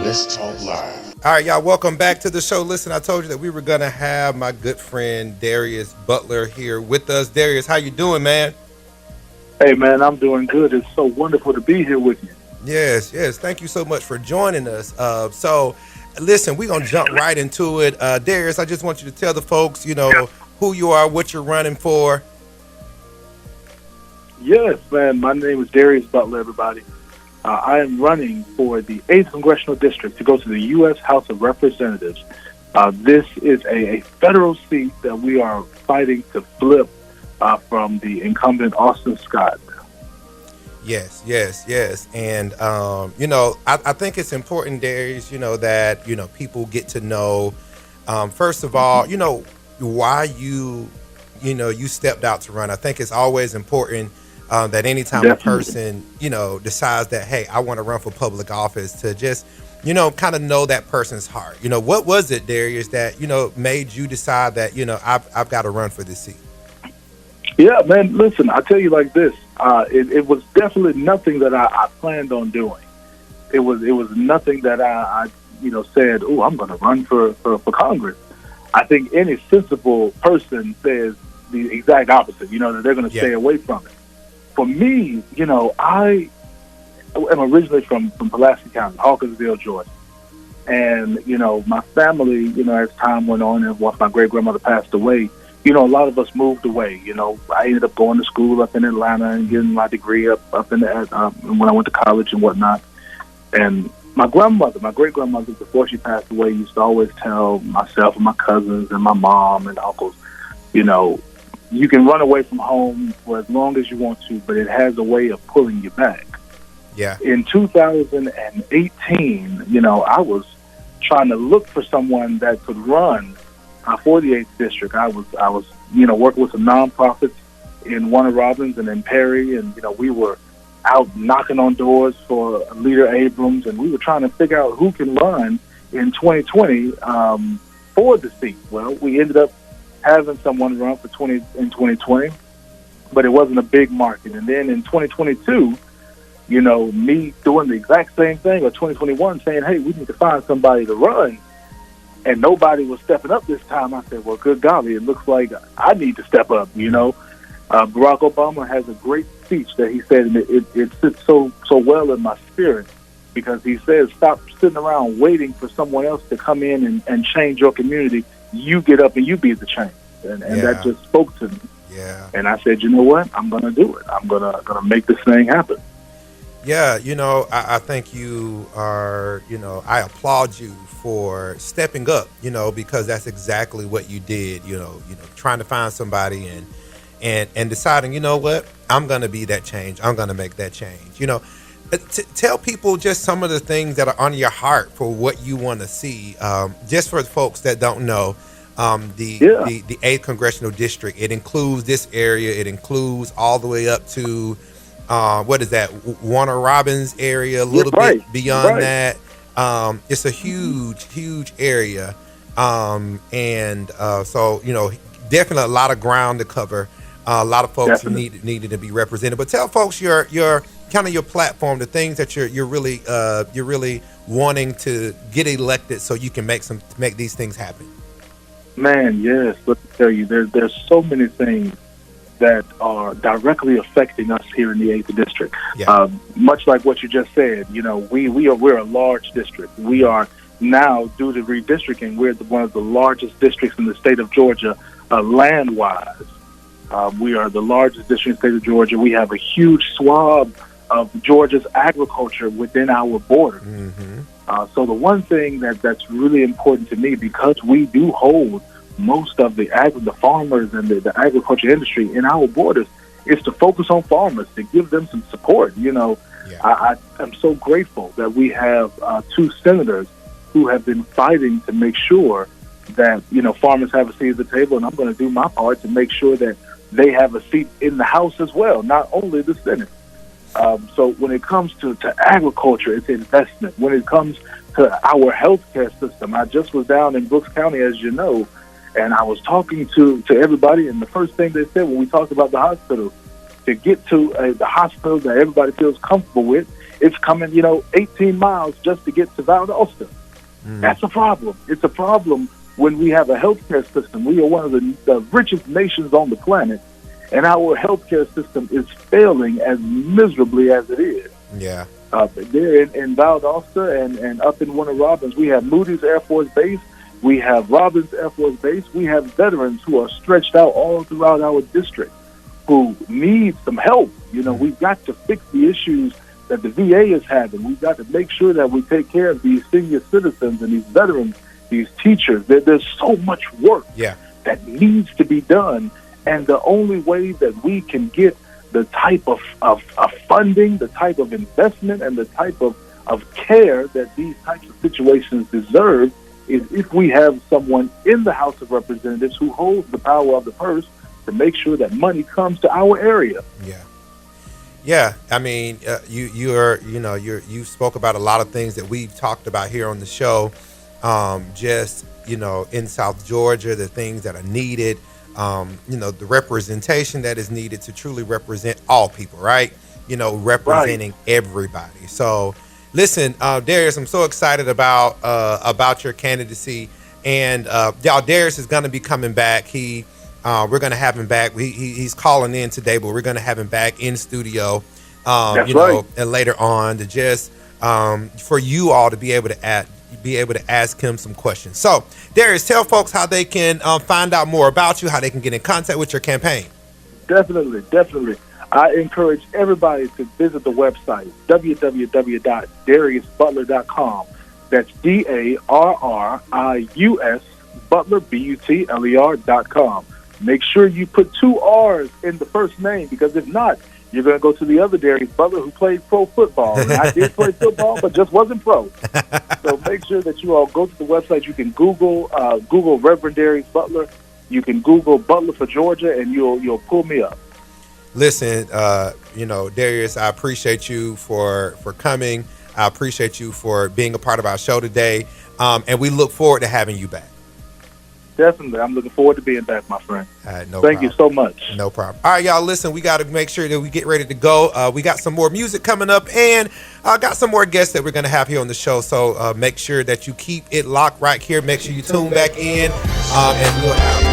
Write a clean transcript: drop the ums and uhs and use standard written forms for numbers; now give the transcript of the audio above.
Let's Talk Live. All right, y'all, welcome back to the show. Listen, I told you that we were going to have my good friend Darrius Butler here with us. Darrius, how you doing, man? Hey, man, I'm doing good. It's so wonderful to be here with you. Yes. Thank you so much for joining us. So, listen, we're going to jump right into it. Darrius, I just want you to tell the folks, who you are, what you're running for. Yes, man. My name is Darrius Butler, everybody. I am running for the 8th Congressional District to go to the U.S. House of Representatives. This is a federal seat that we are fighting to flip from the incumbent Austin Scott. Yes. And, I think it's important, Darrius, that, people get to know, first of all, why you stepped out to run. I think it's always important that anytime Definitely. a person, decides that, hey, I want to run for public office, to just, kind of know that person's heart. What was it, Darrius, that, made you decide that, I've got to run for this seat? Yeah, man, listen, I'll tell you like this. It was definitely nothing that I planned on doing. It was nothing that I said, oh, I'm going to run for Congress. I think any sensible person says the exact opposite, that they're going to stay away from it. For me, I am originally from Pulaski County, Hawkinsville, Georgia. And, my family, as time went on and once my great-grandmother passed away, a lot of us moved away. I ended up going to school up in Atlanta and getting my degree up in the, when I went to college and whatnot. And my great-grandmother, before she passed away, used to always tell myself and my cousins and my mom and uncles, you can run away from home for as long as you want to, but it has a way of pulling you back. Yeah. In 2018, I was trying to look for someone that could run for the 8th District. I was working with some nonprofits in Warner Robins and in Perry, and, we were out knocking on doors for Leader Abrams, and we were trying to figure out who can run in 2020 for the seat. Well, we ended up having someone run for 2020, but it wasn't a big market. And then in 2022, me doing the exact same thing, or 2021, saying, hey, we need to find somebody to run, and nobody was stepping up this time. I said, well, good golly, it looks like I need to step up, Barack Obama has a great speech that he said, and it sits so well in my spirit, because he says, stop sitting around waiting for someone else to come in and change your community. You get up and you be the change. And that just spoke to me. Yeah. And I said, you know what? I'm going to do it. I'm gonna make this thing happen. Yeah, I think you are, I applaud you for stepping up, because that's exactly what you did, trying to find somebody and deciding, you know what, I'm going to be that change. I'm going to make that change. Tell people just some of the things that are on your heart for what you want to see. Just for folks that don't know, the 8th Congressional District, it includes this area. It includes all the way up to, what is that, Warner Robins area, a little bit beyond that. It's a huge area. So, definitely a lot of ground to cover. A lot of folks needed to be represented. But tell folks your kind of your platform, the things that you're really wanting to get elected, so you can make these things happen. Man, yes. Let me tell you, there's so many things that are directly affecting us here in the 8th District. Yeah. Much like what you just said, we're a large district. We are now, due to redistricting, we're one of the largest districts in the state of Georgia, land-wise. We are the largest district in the state of Georgia. We have a huge swath of Georgia's agriculture within our border. Mm-hmm. So the one thing that's really important to me, because we do hold most of the farmers and the agriculture industry in our borders, is to focus on farmers, to give them some support. I am so grateful that we have 2 senators who have been fighting to make sure that, farmers have a seat at the table, and I'm going to do my part to make sure that they have a seat in the House as well, not only the Senate. So when it comes to agriculture, it's investment. When it comes to our healthcare system, I just was down in Brooks County, as you know, and I was talking to everybody, and the first thing they said when we talked about the hospital, to get to the hospital that everybody feels comfortable with, it's coming, 18 miles just to get to Valdosta. That's a problem. It's a problem when we have a healthcare system. We are one of the richest nations on the planet, and our healthcare system is failing as miserably as it is. Yeah. There in Valdosta and up in Warner Robins, we have Moody's Air Force Base. We have Robins Air Force Base. We have veterans who are stretched out all throughout our district who need some help. We've got to fix the issues that the VA is having. We've got to make sure that we take care of these senior citizens and these veterans, these teachers. There's so much work that needs to be done. And the only way that we can get the type of funding, the type of investment, and the type of care that these types of situations deserve is if we have someone in the House of Representatives who holds the power of the purse to make sure that money comes to our area. Yeah. I mean, you spoke about a lot of things that we've talked about here on the show. In South Georgia, the things that are needed. The representation that is needed to truly represent all people, right? Representing everybody. So, listen, Darrius, I'm so excited about your candidacy, and y'all, Darrius is going to be coming back. We're going to have him back. He's calling in today, but we're going to have him back in studio. That's right. And later on to just for you all to be able to ask him some questions. So, Darrius, tell folks how they can find out more about you, how they can get in contact with your campaign. Definitely. I encourage everybody to visit the website, www.darriusbutler.com. That's DARRIUS Butler, BUTLER.com. Make sure you put 2 R's in the first name, because if not, you're going to go to the other Darrius Butler who played pro football. And I did play football, but just wasn't pro. So make sure that you all go to the website. You can Google Reverend Darrius Butler. You can Google Butler for Georgia, and you'll pull me up. Listen, Darrius, I appreciate you for coming. I appreciate you for being a part of our show today. And we look forward to having you back. Definitely. I'm looking forward to being back, my friend. Thank you so much. No problem. All right, y'all, listen, we got to make sure that we get ready to go. We got some more music coming up, and I got some more guests that we're going to have here on the show. So make sure that you keep it locked right here. Make sure you tune back in, and we'll have